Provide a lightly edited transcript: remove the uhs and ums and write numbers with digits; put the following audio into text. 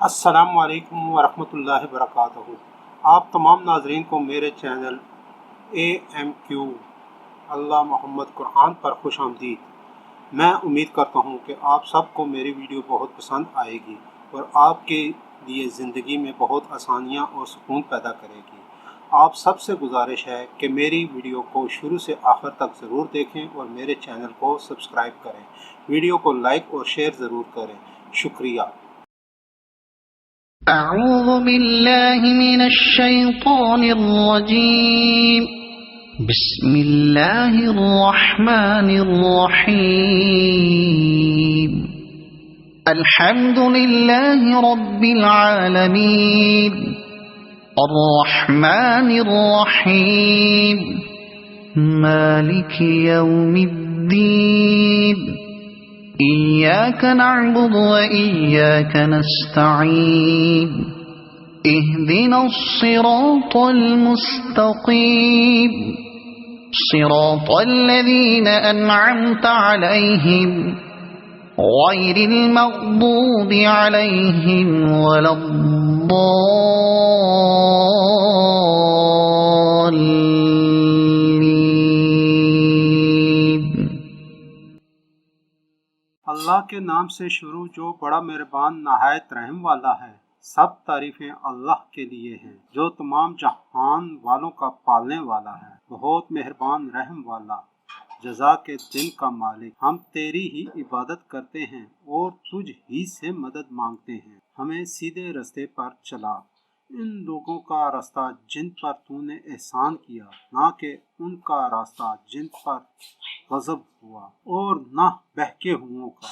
السلام علیکم ورحمۃ اللہ وبرکاتہ۔ آپ تمام ناظرین کو میرے چینل AMQ اللہ محمد قرآن پر خوش آمدید۔ میں امید کرتا ہوں کہ آپ سب کو میری ویڈیو بہت پسند آئے گی اور آپ کے لیے زندگی میں بہت آسانیاں اور سکون پیدا کرے گی۔ آپ سب سے گزارش ہے کہ میری ویڈیو کو شروع سے آخر تک ضرور دیکھیں اور میرے چینل کو سبسکرائب کریں۔ ویڈیو کو لائک اور شیئر ضرور کریں۔ شکریہ۔ أعوذ بالله من الشيطان الرجيم بسم الله الرحمن الرحيم الحمد لله رب العالمين الرحمن الرحيم مالك يوم الدين إياك نعبد وإياك نستعين اهدنا الصراط المستقيم صراط الذين أنعمت عليهم غير المغضوب عليهم ولا اللہ کے نام سے شروع جو بڑا مہربان نہایت رحم والا ہے۔ سب تعریفیں اللہ کے لیے ہیں جو تمام جہان والوں کا پالنے والا ہے، بہت مہربان رحم والا، جزا کے دن کا مالک۔ ہم تیری ہی عبادت کرتے ہیں اور تجھ ہی سے مدد مانگتے ہیں۔ ہمیں سیدھے رستے پر چلا، ان لوگوں کا راستہ جن پر تو نے احسان کیا، نہ کہ ان کا راستہ جن پر غضب ہوا، اور نہ بہکے ہوئوں کا۔